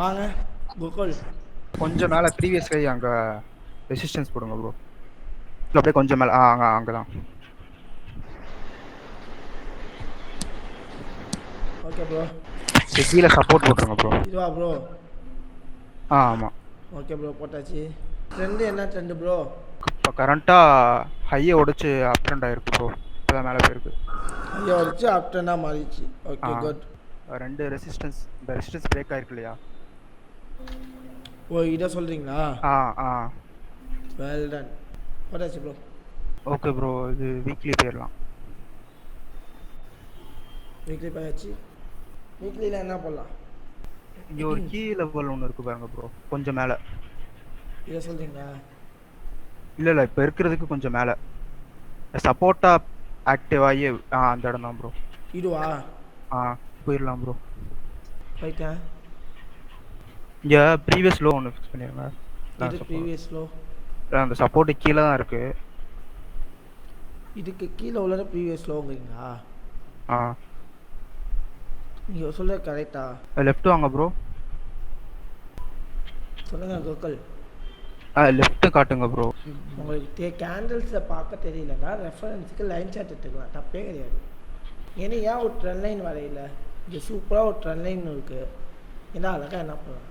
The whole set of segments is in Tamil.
வாங்க கோகுல். கொஞ்சம் மேல ப்ரீவியஸ் கை அங்க ரெசிஸ்டன்ஸ் போடுங்க ப்ரோ. அப்படியே கொஞ்சம் மேல அங்கதான். Okay bro. கீழே சப்போர்ட் போட்டுருங்க ப்ரோ. இதுவா ப்ரோ? ஆமா. ஓகே ப்ரோ, போட்டாச்சு. ட்ரெண்டு என்ன ட்ரெண்டு ப்ரோ? இப்போ கரண்டா ஹையை உடைச்சு அப் ட்ரெண்ட் ஆயிருக்கு ப்ரோ. இப்போதான் மேலே போயிருக்கு. ஹையை உடைச்சு அப் ட்ரெண்டாக மாறிடுச்சு. Okay good. ரெண்டு ரெசிஸ்டன்ஸ், இந்த ரெசிஸ்டன்ஸ் பிரேக் ஆயிருக்கு இல்லையா? ஓ, இதை சொல்கிறீங்களா? Well done. போட்டாச்சு ப்ரோ. ஓகே ப்ரோ, இது வீக்லி போயிடலாம். வீக்லி போயாச்சு. வீக்லியில் என்ன பண்ணலாம்? இங்கே ஒரு கீ லெவல் ஒன்று இருக்குது பாருங்க ப்ரோ, கொஞ்சம் மேலே. இதை சொல்கிறீங்களா? இல்லை இப்போ இருக்கிறதுக்கு கொஞ்சம் மேலே சப்போர்ட்டாக ஆக்டிவ் ஆகி அந்த இடம் தான் ப்ரோ. இதுவா? போயிடலாம் ப்ரோ. ரைட்டா. இங்கே ப்ரீவியஸ் லோ ஒன்று ஃபிக்ஸ் பண்ணிடுங்க. இது ப்ரீவியஸ் லோ. அந்த சப்போர்ட்டு கீழே தான் இருக்கு. இதுக்கு கீழே உள்ள ப்ரீவியஸ் லோங்கிறீங்களா? நீங்கள் சொல்ல கரெக்டா? லெஃப்ட் வாங்க ப்ரோ. சொல்லுங்க கோகுல். லெஃப்ட் காட்டுங்க ப்ரோ. உங்களுக்கு கேண்டில்ஸை பார்க்க தெரியலன்னா ரெஃபரன்ஸுக்கு லைன் சார்ட் எடுத்துக்கலாம், தப்பே கிடையாது. ஏன்னா ஏன் ஒரு ட்ரெண்ட் லைன் வரையில? இங்கே சூப்பராக ஒரு ட்ரெண்ட் லைன் இருக்குது. ஏன்னா அழகாக என்ன பண்ணலாம்,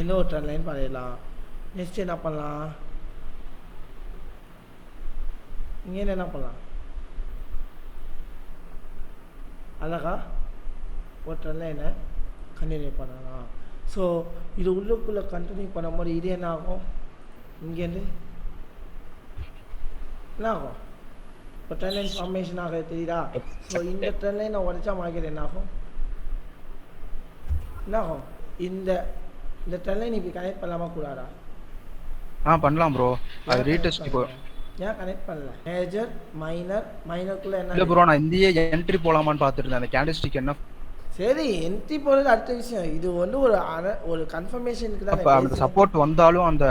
எந்த ஒரு ட்ரெண்ட் லைன் வரையலாம். நெக்ஸ்ட் என்ன பண்ணலாம், இங்கே என்ன பண்ணலாம், அழகா ஒரு ட்ரெண்ட் லைனை கண்டினியூ பண்ணலாம். ஸோ இது உள்ளுக்குள்ளே கண்டினியூ பண்ணும்போது இது என்ன ஆகும், இங்கேருந்து என்ன ஆகும், இப்போ ட்ரெண்ட் லைன் ஃபார்மேஷன் ஆகிறது தெரியுதா? ஸோ இந்த ட்ரெண்ட் லைனை உடச்சா மார்க்கெட் என்ன ஆகும், என்ன ஆகும், இந்த இந்த ட்ரெண்ட் லைன் இப்படி கனெக்ட் பண்ணலாமா கூடாதா? பண்ணலாம் ப்ரோ. அது ரீடெஸ்ட் இப்போ ஏன் கனெக்ட் பண்ணல? மேஜர் மைனர், மைனருக்குள்ளே என்ன இல்லை ப்ரோ, நான் இந்திய என்ட்ரி போகலாமான்னு பார்த்துட்டு இருந்தேன். அந்த கேண்டில்ஸ்டிக் என்ன சரி, என்ட்ரி போகிறது அடுத்த விஷயம். இது வந்து ஒரு கன்ஃபர்மேஷனுக்கு தான். அந்த சப்போர்ட் வந்தாலும் அந்த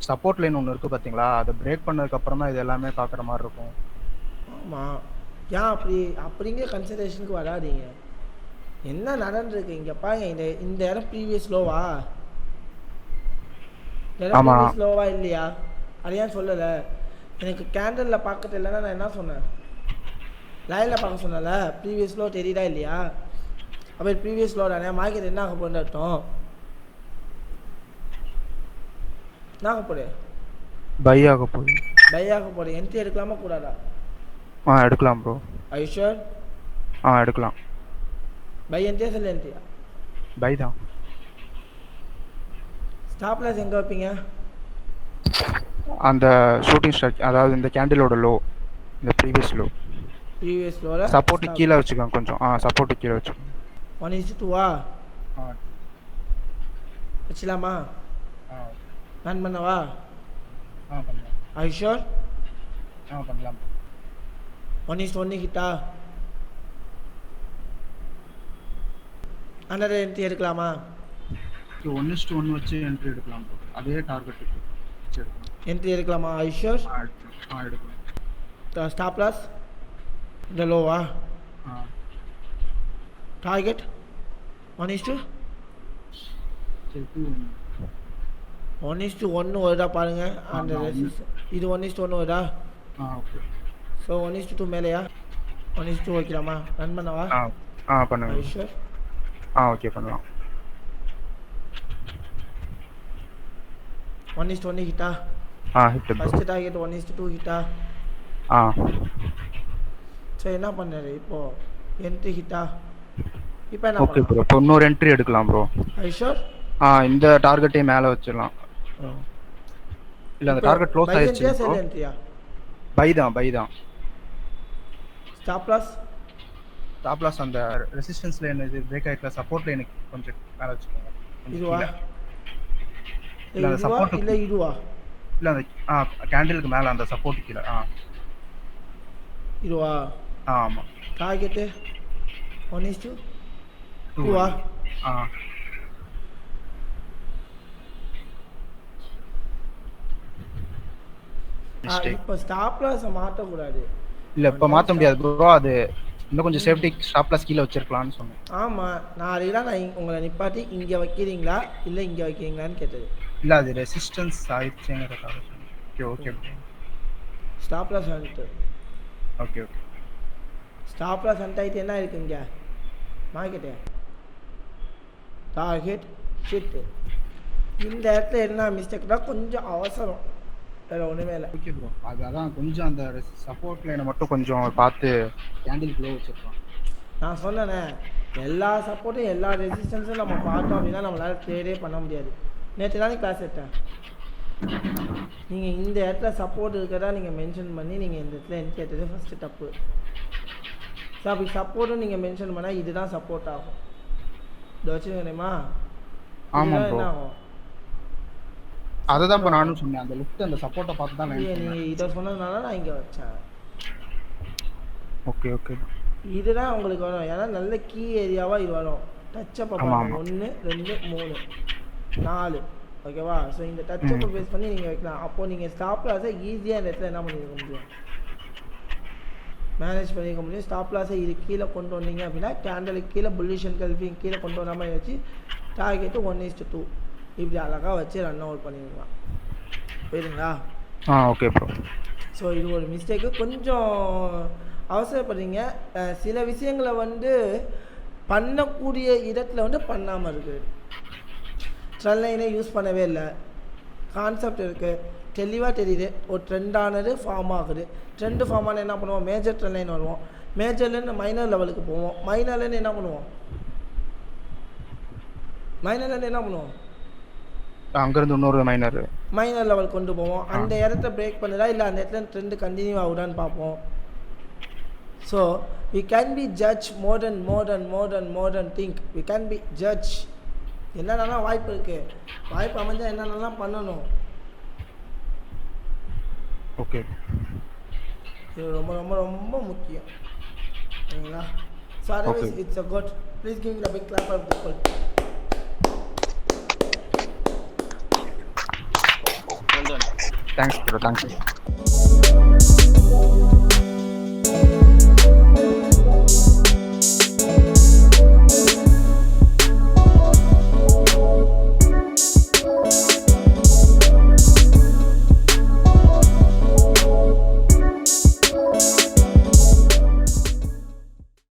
சப்போர்ட் லைன் ஒன்று இருக்குது பார்த்தீங்களா, அதை பிரேக் பண்ணதுக்கப்புறம் தான் இது எல்லாமே பார்க்குற மாதிரி இருக்கும். ஆமாம். ஏன் அப்படிங்கிற கன்சிடரேஷனுக்கு வராதிங்க. என்ன நடந்துருக்கு இங்கே பாருங்க. இந்த இடம் ப்ரீவியஸ் லோவா? இடம் ப்ரீவியஸ் லோவா இல்லையா? அது ஏன் சொல்லலை? எனக்கு கேண்டலில் பார்க்க தெரியலன்னா நான் என்ன சொன்னேன், லைனில் பார்க்க சொன்னல. ப்ரீவியஸ் லோ தெரியுதா இல்லையா? அப்போ ப்ரீவியஸ் லோ தானே. மார்க்கெட் என்ன ஆக போகுது அர்த்தம்? என்ன ஆக போகுது? பை ஆக போகுது. என்ட்ரி எடுக்கலாமா கூடாதா? எடுக்கலாம் ப்ரோ. I sure? எடுக்கலாம். பை என்ட்ரியா செல் என்ட்ரியா? பை தான். ஸ்டாப் லாஸ் எங்கே வைப்பீங்க? அந்த ஷூட்டிங் ஸ்டார், அதாவது இந்த கேண்டிலோட லோ, இந்த ப்ரீவியஸ் லோவில் சப்போர்ட் கீழே வச்சுக்கோங்க கொஞ்சம். சப்போர்ட் கீழே வச்சுக்கோங்க. 1:2 வச்சுலாமா? ரன் பண்ணவா? ஐ ஷூர்? பண்ணலாம். 1:1 கிட்டா அண்டர் என்ட்ரி எடுக்கலாமா? 1:1 வச்சு என்ட்ரி எடுக்கலாம் ப்ரோ. அதே டார்கெட் வச்சு எடுக்கலாம். என்ட்ரி எடுக்கலாமா? ஐ ஷூர்? எடுக்கலாம். ஸ்டாப் லாஸ் இந்த லோவா? டார்கெட் 1:1 வருதா பாருங்க. அந்த இது 1:1 வருதா? ஓகே. ஸோ 1:2 மேலேயா? 1:2 வைக்கலாமா? ரன் பண்ணவா? பண்ணுங்க. ஐ ஷூர்? ஓகே பண்ணலாம். 1:1 கிட்டா? ஃபர்ஸ்ட் டார்கெட் 1:2 கிட்டா? ஸோ என்ன பண்ணாரு இப்போ? என்ட்ரி கிட்டா? இப்போ என்ன? ஓகே ப்ரோ, இப்போ இன்னொரு என்ட்ரி எடுக்கலாம் ப்ரோ. I sure? இந்த டார்கெட்டையும் மேலே வச்சிடலாம். இல்லை, அந்த டார்கெட் க்ளோஸ் ஆயிடுச்சு. செல் என்ட்ரியா? பை தான். ஸ்டாப் லாஸ் அந்த ரெசிஸ்டன்ஸ் லைன் இது பிரேக் ஆயிட்டல, சப்போர்ட் லைனுக்கு கொஞ்சம் மேலே வச்சுக்கோங்க. இதுவா? இல்லை அந்த சப்போர்ட் இல்லை இதுவா? இல்லை அந்த கேண்டிலுக்கு மேலே அந்த சப்போர்ட் கீழே. இதுவா? ஆமாம். டார்கெட்டு 1:2 இப்போ ஸ்டாப் லாஸ் மாற்றக்கூடாது. இல்லை இப்போ மாற்ற முடியாது ப்ரோ. அது இன்னும் கொஞ்சம் சேஃப்டி ஸ்டாப் லாஸ் கீழே வச்சிருக்கலாம்னு சொன்னேன். ஆமாம், நான் அதுதான் நான் உங்களை நிப்பாட்டி இங்கே வைக்கிறீங்களா இல்லை இங்கே வைக்கிறீங்களான்னு கேட்டது. இல்லை அது ரெசிஸ்டன்ஸ் ஆயிடுச்சுங்கிறதுக்காக சொன்னேன். Okay okay bro. Stop loss வந்துட்டு ஓகே ஓகே. ஸ்டாப் லாஸ் வந்துட்டு என்ன இருக்குது இங்கே மார்க்கெட்டு டார்கெட் ஷிட்டு. இந்த இடத்துல என்ன மிஸ்டேக்னா கொஞ்சம் அவசரம், வேறு ஒன்றுமே இல்லை. ஓகே ப்ரோ, அதான் கொஞ்சம் அந்த சப்போர்ட் லைனை மட்டும் கொஞ்சம் பார்த்து கேண்டில் க்ளோ வச்சுருக்கோம். நான் சொன்னேனே, எல்லா சப்போர்ட்டும் எல்லா ரெசிஸ்டன்ஸும் நம்ம பார்த்தோம் அப்படின்னா நம்மளால் ட்ரேடே பண்ண முடியாது. நேற்று தானே கிளாஸ் எடுத்தேன். நீங்கள் இந்த இடத்துல சப்போர்ட் இருக்கிறதா நீங்கள் மென்ஷன் பண்ணி நீங்கள் இந்த இடத்துல என்ட்ரி எடுத்தது ஃபஸ்ட்டு தப்பு. ஸோ அப்படி சப்போர்ட்டும் நீங்கள் மென்ஷன் பண்ணால் இதுதான் சப்போர்ட் ஆகும். இதை வச்சுக்கணுமா? ஆமாம் ப்ரோ, என்ன ஆகும்? அதுதான் இப்போ நானும் சொன்னேன். அந்த லிஃப்ட் அந்த சப்போர்ட்டை பார்த்து தான் நீங்கள் இதை சொன்னதுனால நான் இங்கே வச்சேன். Okay okay. இதுதான் உங்களுக்கு வரும், ஏன்னா நல்ல கீ ஏரியாவாக இது வரும். டச்சப்பை பாருங்க, 1 2 3 4, ஓகேவா? ஸோ இந்த டச்சப்பை பேஸ் பண்ணி நீங்கள் வைக்கலாம். அப்போது நீங்கள் ஸ்டாப் லாஸை ஈஸியாக இந்த இடத்துல என்ன பண்ணியிருக்க முடியும், மேனேஜ் பண்ணியிருக்க முடியும். ஸ்டாப் லாஸை இது கீழே கொண்டு வந்தீங்க அப்படின்னா கேண்டலுக்கு கீழே புல்லிஷ் அண்ட் கல்ஃபிங் கீழே கொண்டு வர மாதிரி வச்சு டார்கெட்டு 1:2 இப்படி அழகாக வச்சு ரன் அவுட் பண்ணிடலாம். புரியுதுங்களா? Okay bro. ஸோ இது ஒரு மிஸ்டேக்கு. கொஞ்சம் அவசரப்படுறீங்க. சில விஷயங்களை பண்ணக்கூடிய இடத்துல பண்ணாமல் இருக்குது. ட்ரெண்ட் லைனை யூஸ் பண்ணவே இல்லை. கான்செப்ட் இருக்குது, தெளிவாக தெரியுது. ஒரு ட்ரெண்டானது ஃபார்ம் ஆகுது. ட்ரெண்டு ஃபார்ம் ஆனால் என்ன பண்ணுவோம், மேஜர் ட்ரெண்ட் லைன் வருவோம். மேஜர்லேருந்து மைனர் லெவலுக்கு போவோம். மைனர்லேருந்து என்ன பண்ணுவோம், அங்கேருந்து இன்னொரு மைனர் லெவல் கொண்டு போவோம். அந்த இடத்த பிரேக் பண்ணுதா இல்லை அந்த இடத்துல ட்ரெண்டு கண்டினியூ ஆகுதான்னு பார்ப்போம். So we can be judge more than think. we can be judge. என்னென்னலாம் வாய்ப்பு இருக்குது, வாய்ப்பு அமைஞ்சால் என்னென்னலாம் பண்ணணும். ஓகே, இது ரொம்ப ரொம்ப ரொம்ப முக்கியம், சரிங்களா? So otherwise it's a good. Please give me a big clap of people. Thanks bro, thanks.